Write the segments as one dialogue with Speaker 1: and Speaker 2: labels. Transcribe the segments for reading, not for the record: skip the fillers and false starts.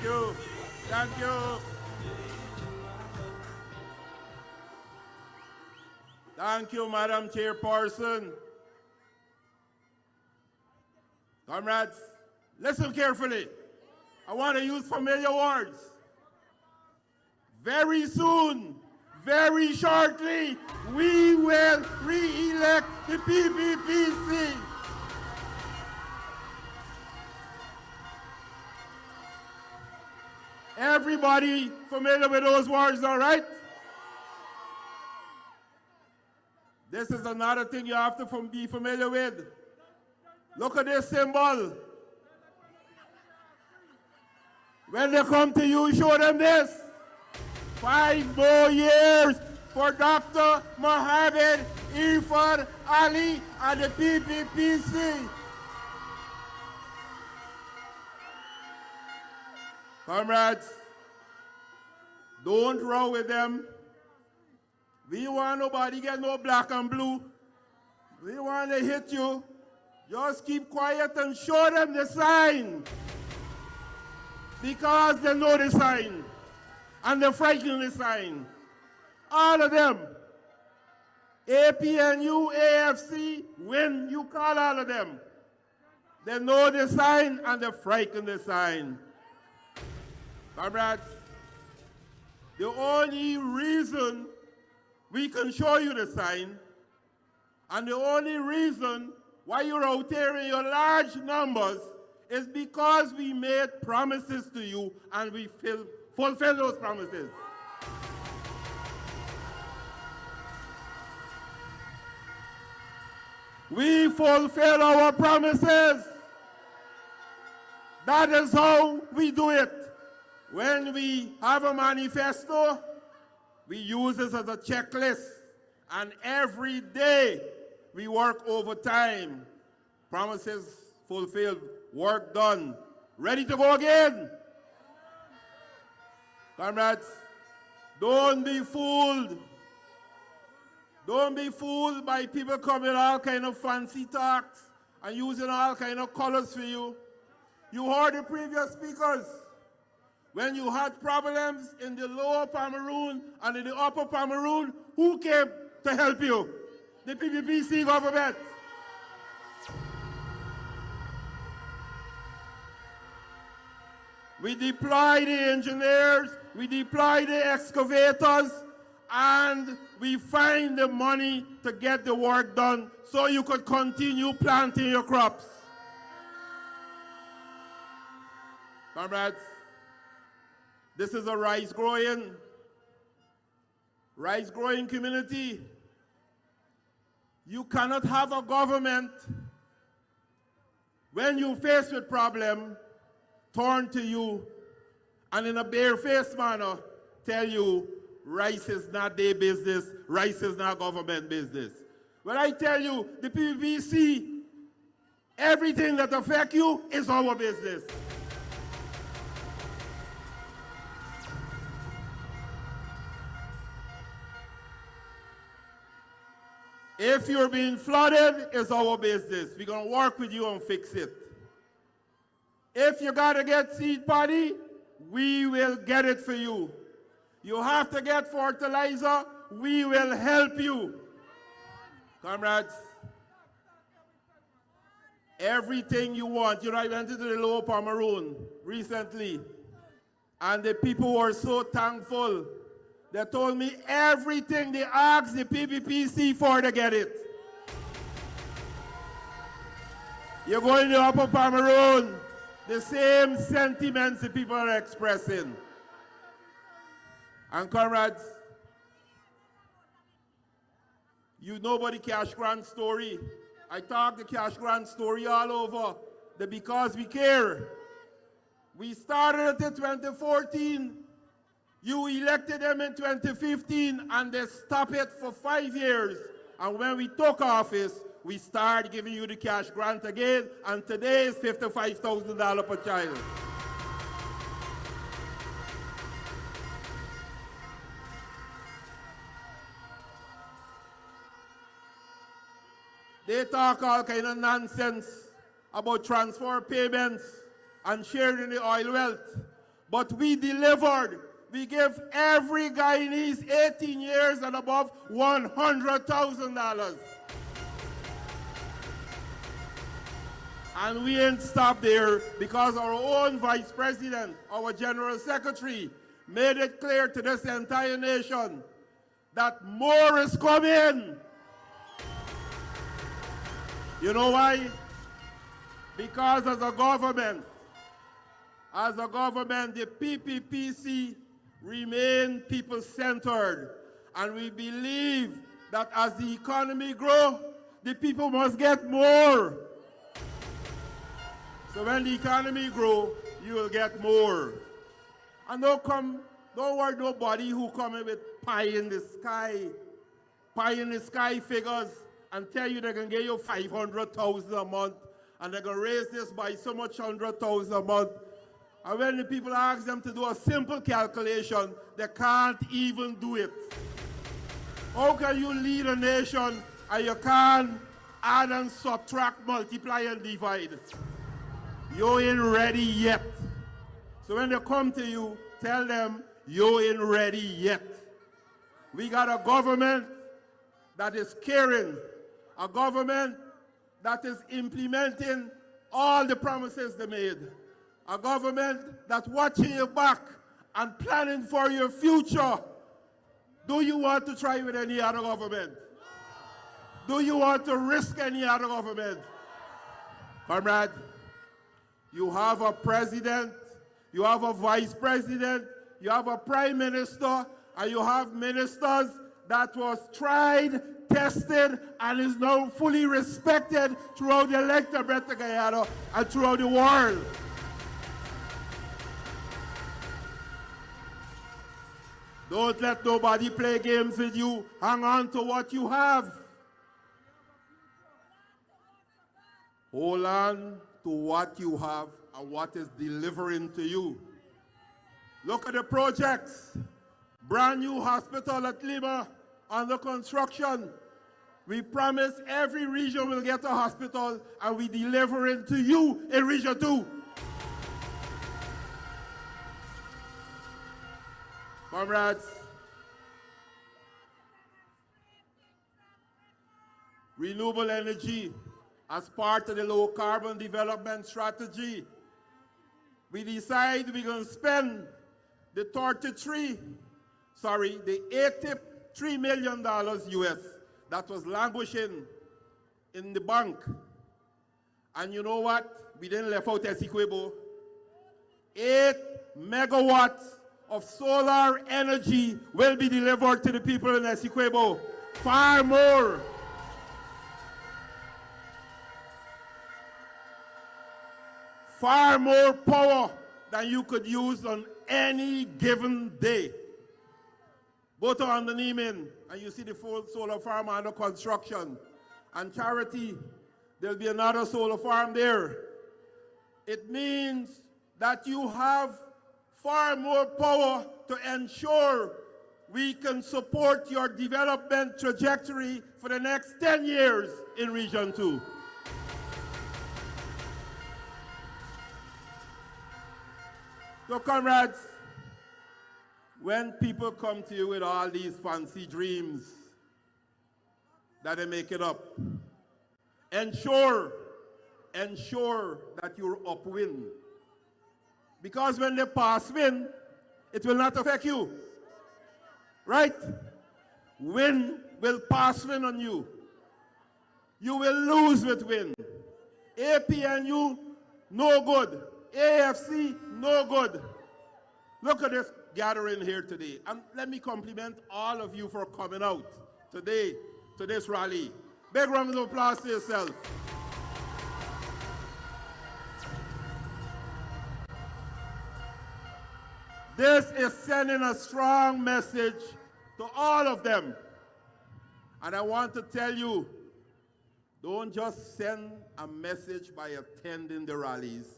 Speaker 1: you. Thank you. Thank you, Madam Chairperson. Comrades, listen carefully. I want to use familiar words. Very soon, very shortly, we will re-elect the PPPC. Everybody familiar with those words, all right? This is another thing you have to be familiar with. Look at this symbol. When they come to you, show them this. 5 more years for Dr. Mohammed Irfan Ali and the PPPC. Comrades, don't row with them. We don't want nobody get no black and blue. We don't want to hit you. Just keep quiet and show them the sign. Because they know the sign. And they're frightened the sign. All of them. APNU, AFC, when you call all of them. They know the sign and they're frightened the sign. Comrades, the only reason we can show you the sign and the only reason why you're out there in your large numbers is because we made promises to you and we fulfill those promises. We fulfill our promises. That is how we do it. When we have a manifesto, we use this as a checklist. And every day we work overtime. Promises fulfilled, work done. Ready to go again? Comrades, don't be fooled. Don't be fooled by people coming all kind of fancy talks and using all kind of colors for you. You heard the previous speakers. When you had problems in the lower Pomeroon and in the upper Pomeroon, who came to help you? The PPPC government. We deploy the engineers, we deploy the excavators, and we find the money to get the work done so you could continue planting your crops. Comrades, this is a rice-growing community. You cannot have a government, when you face with problem, turn to you and in a bare-faced manner tell you rice is not their business, rice is not government business. When I tell you the PPPC, everything that affects you is our business. If you're being flooded, it's our business. We're going to work with you and fix it. If you got to get seed paddy, we will get it for you. You have to get fertilizer, we will help you. Comrades, everything you want. You know, I went into the Lower Pomeroon recently, and the people were so thankful. They told me everything they asked the PPPC for to get it. You're going to Upper Pomeroon, the same sentiments the people are expressing. And comrades, you know about the cash grant story. I talk the cash grant story all over. The because we care. We started it in 2014. You elected them in 2015 and they stopped it for 5 years. And when we took office, we started giving you the cash grant again, and today is $55,000 per child. They talk all kind of nonsense about transfer payments and sharing the oil wealth. But we delivered. We gave every Guyanese 18 years and above $100,000. And we ain't stopped there because our own vice president, our general secretary, made it clear to this entire nation that more is coming. You know why? Because as a government, the PPPC remain people-centered. And we believe that as the economy grows, the people must get more. So when the economy grows, you will get more. And don't worry nobody who come in with pie in the sky figures and tell you they're going to give you $500,000 a month and they're going to raise this by so much $100,000 a month. And when the people ask them to do a simple calculation, they can't even do it. How can you lead a nation and you can't add and subtract, multiply and divide? You ain't ready yet. So when they come to you, tell them you ain't ready yet. We got a government that is caring, a government that is implementing all the promises they made, a government that's watching your back and planning for your future. Do you want to try with any other government? Do you want to risk any other government? Comrade, you have a president, you have a vice president, you have a prime minister, and you have ministers that was tried, tested, and is now fully respected throughout the electorate of Guyana and throughout the world. Don't let nobody play games with you. Hang on to what you have. Hold on to what you have and what is delivering to you. Look at the projects. Brand new hospital at Lima under construction. We promise every region will get a hospital and we deliver it to you in Region 2. Comrades, renewable energy as part of the low carbon development strategy. We decide we're going to spend the $83 million US that was languishing in the bank. And you know what? We didn't left out Essequibo. 8 megawatts of solar energy will be delivered to the people in Essequibo. Far more. Far more power than you could use on any given day. Both are on the Neiman, and you see the full solar farm under construction. And Charity, there'll be another solar farm there. It means that you have far more power to ensure we can support your development trajectory for the next 10 years in Region 2. So comrades, when people come to you with all these fancy dreams that they make it up, ensure that you're upwind. Because when they pass wind, it will not affect you. Right? Wind will pass wind on you. You will lose with wind. APNU, no good. AFC, no good. Look at this gathering here today. And let me compliment all of you for coming out today to this rally. Big round of applause to yourself. This is sending a strong message to all of them. And I want to tell you, don't just send a message by attending the rallies.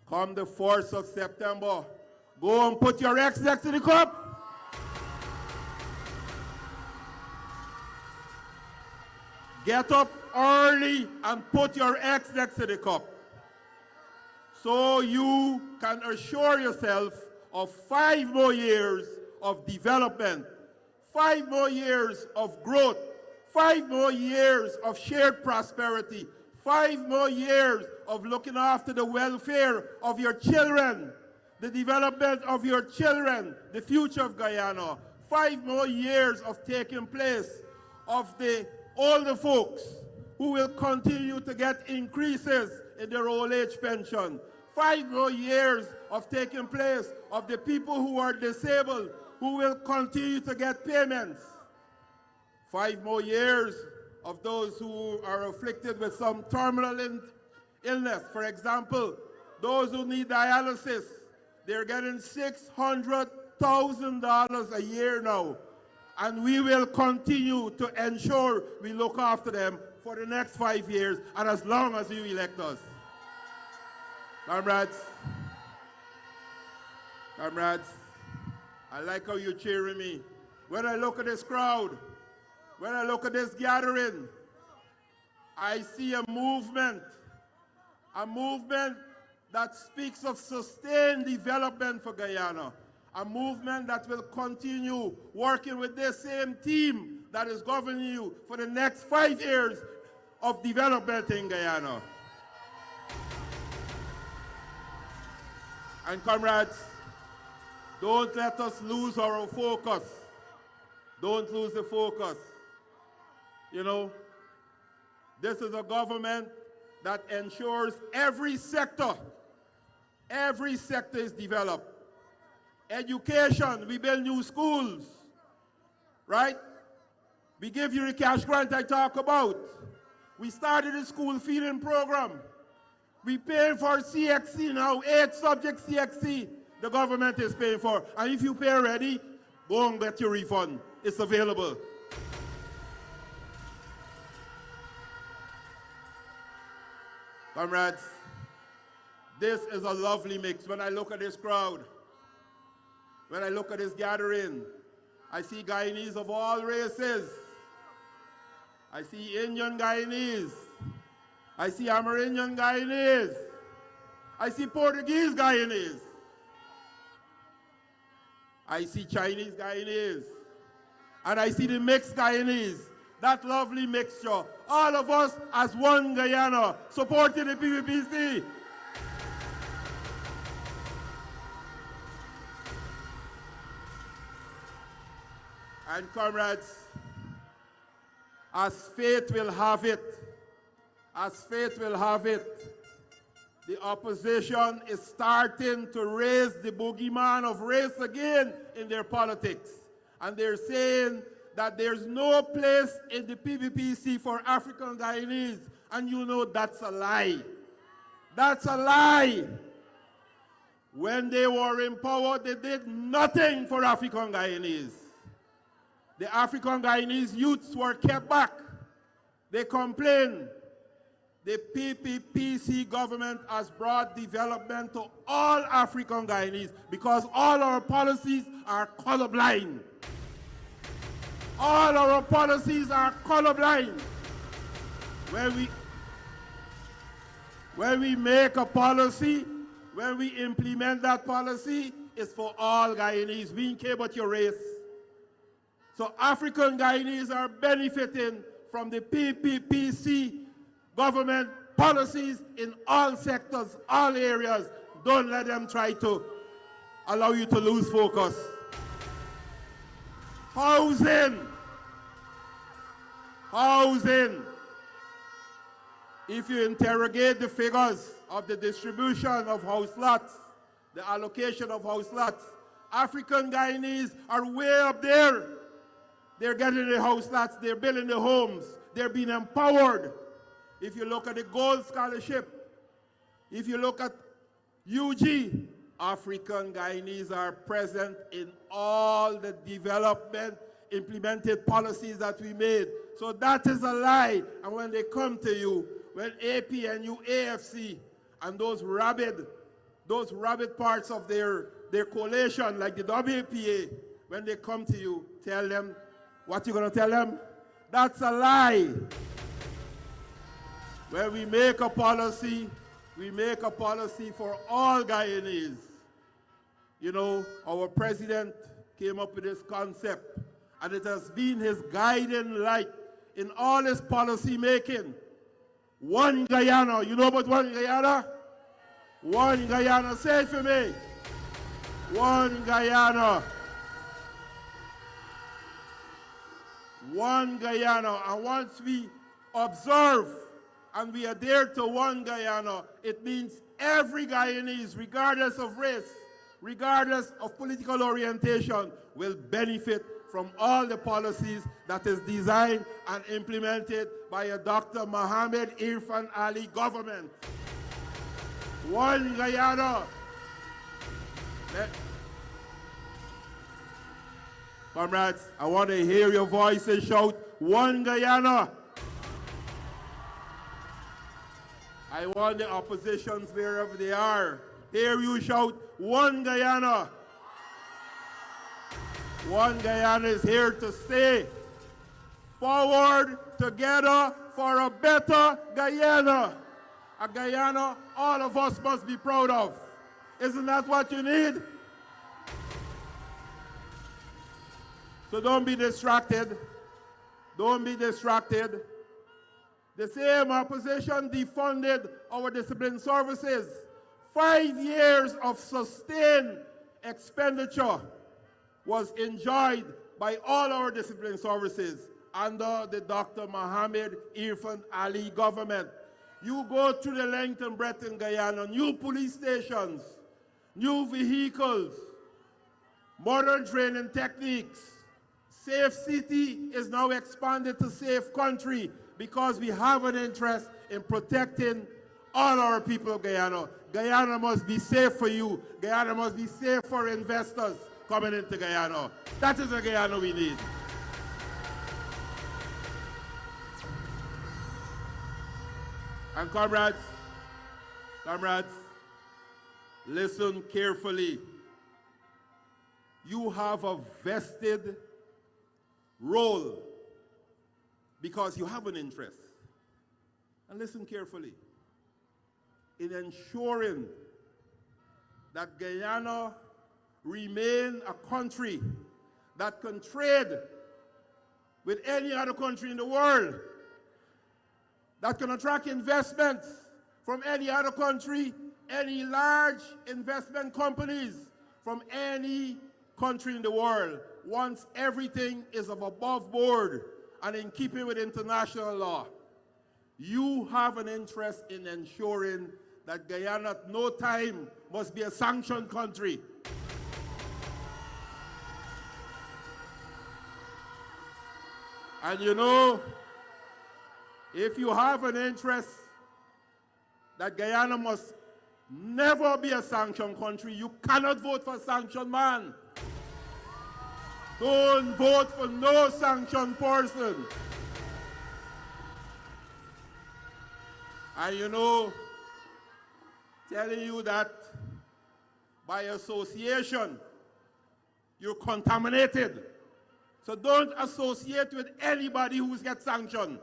Speaker 1: Come the 4th of September, go and put your X next to the cup. Get up early and put your X next to the cup. so you can assure yourself of 5 more years of development, 5 more years of growth, 5 more years of shared prosperity, 5 more years of looking after the welfare of your children, the development of your children, the future of Guyana, 5 more years of taking place of the older folks who will continue to get increases in their old age pension, 5 more years of taking place of the people who are disabled who will continue to get payments, 5 more years of those who are afflicted with some terminal illness. For example, those who need dialysis, they're getting $600,000 a year now. And we will continue to ensure we look after them for the next 5 years and as long as you elect us. Comrades, I like how you're cheering me. When I look at this crowd, when I look at this gathering, I see a movement that speaks of sustained development for Guyana, a movement that will continue working with this same team that is governing you for the next 5 years of development in Guyana. And comrades, don't let us lose our focus. Don't lose the focus. You know, this is a government that ensures every sector is developed. Education, we build new schools, right? We give you the cash grant I talk about. We started a school feeding program. We pay for CXC now, 8 subject CXC the government is paying for. And if you pay already, go and get your refund. It's available. Comrades, this is a lovely mix. When I look at this crowd, when I look at this gathering, I see Guyanese of all races. I see Indian Guyanese. I see Amerindian Guyanese. I see Portuguese Guyanese. I see Chinese Guyanese. And I see the mixed Guyanese. That lovely mixture. All of us as one Guyana, supporting the PPPC. And comrades, as fate will have it, the opposition is starting to raise the boogeyman of race again in their politics. And they're saying that there's no place in the PPPC for African Guyanese. And you know that's a lie. That's a lie. When they were in power, they did nothing for African Guyanese. The African Guyanese youths were kept back. They complained. The PPPC government has brought development to all African Guyanese because all our policies are colorblind. All our policies are colorblind. When we make a policy, when we implement that policy, it's for all Guyanese. We don't care about your race. So African Guyanese are benefiting from the PPPC government policies in all sectors, all areas. Don't let them try to allow you to lose focus. Housing. If you interrogate the figures of the distribution of house lots, the allocation of house lots, African Guyanese are way up there. They're getting the house lots, they're building the homes, they're being empowered. If you look at the Gold Scholarship, if you look at UG, African Guyanese are present in all the development implemented policies that we made. So that is a lie. And when they come to you, when APNU, AFC, and those rabid parts of their coalition, like the WPA, when they come to you, tell them what you're going to tell them. That's a lie. When we make a policy, we make a policy for all Guyanese. You know, our president came up with this concept, and it has been his guiding light in all his policy making. One Guyana. You know about one Guyana? One Guyana. Say it for me. One Guyana. One Guyana. And once we observe and we adhere to one Guyana, it means every Guyanese, regardless of race, regardless of political orientation, will benefit from all the policies that is designed and implemented by a Dr. Mohammed Irfan Ali government. One Guyana. Comrades, I want to hear your voices shout, one Guyana. I want the oppositions, wherever they are, hear you shout, one Guyana. One Guyana is here to stay. Forward together for a better Guyana. A Guyana all of us must be proud of. Isn't that what you need? So don't be distracted. Don't be distracted. The same opposition defunded our discipline services. 5 years of sustained expenditure was enjoyed by all our discipline services under the Dr. Mohammed Irfan Ali government. You go through the length and breadth in Guyana, new police stations, new vehicles, modern training techniques. Safe city is now expanded to safe country because we have an interest in protecting all our people of Guyana. Guyana must be safe for you. Guyana must be safe for investors coming into Guyana. That is the Guyana we need. And comrades, listen carefully. You have a vested role because you have an interest. And listen carefully. In ensuring that Guyana remain a country that can trade with any other country in the world, that can attract investments from any other country, any large investment companies from any country in the world, once everything is of above board and in keeping with international law. You have an interest in ensuring that Guyana at no time must be a sanctioned country. And you know, if you have an interest that Guyana must never be a sanctioned country, you cannot vote for a sanctioned man. Don't vote for no sanctioned person. And you know, telling you that by association, you're contaminated. So don't associate with anybody who gets sanctioned.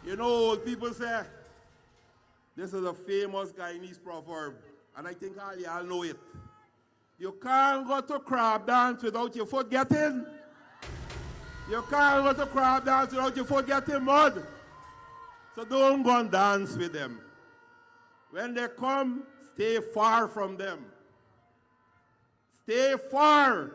Speaker 1: You know, old people say, this is a famous Guyanese proverb, and I think all y'all know it. You can't go to crab dance without your foot getting. You can't go to crab dance without your foot getting mud. So don't go and dance with them. When they come, stay far from them. Stay far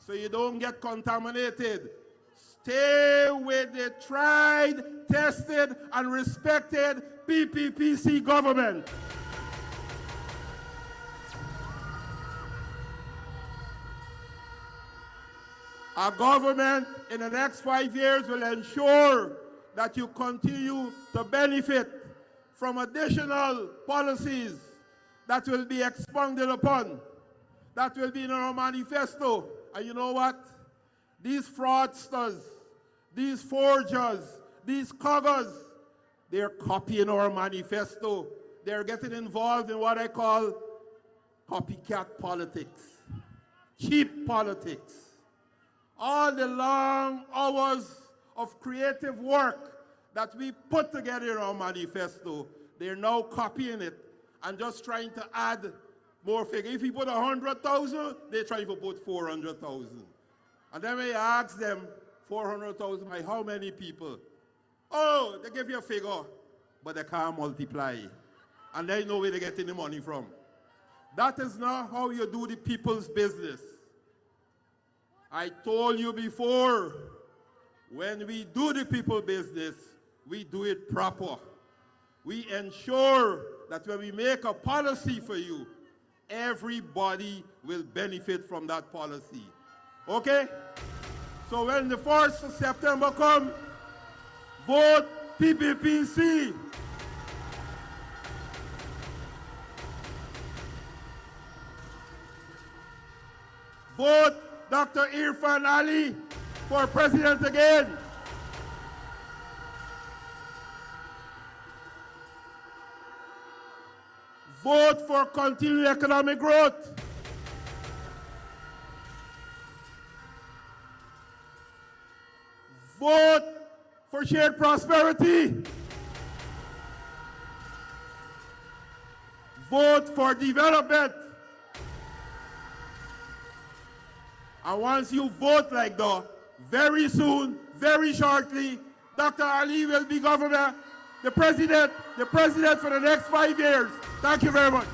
Speaker 1: so you don't get contaminated. Stay with the tried, tested, and respected PPPC government. Our government in the next 5 years will ensure that you continue to benefit from additional policies that will be expounded upon, that will be in our manifesto. And you know what? These fraudsters, these forgers, these coggers, they're copying our manifesto. They're getting involved in what I call copycat politics, cheap politics. All the long hours of creative work that we put together in our manifesto, they're now copying it and just trying to add more figures. If you put 100,000, they're trying to put 400,000. And then when you ask them, 400,000 by how many people? Oh, they give you a figure, but they can't multiply. And they know where they're getting the money from. That is not how you do the people's business. I told you before, when we do the people business, we do it proper. We ensure that when we make a policy for you, everybody will benefit from that policy. Okay? So when the 1st of September comes, vote PPPC. Vote Dr. Irfan Ali for president again. Vote for continued economic growth. Vote for shared prosperity. Vote for development. And once you vote like that, very soon, very shortly, Dr. Ali will be governor, the president for the next 5 years. Thank you very much.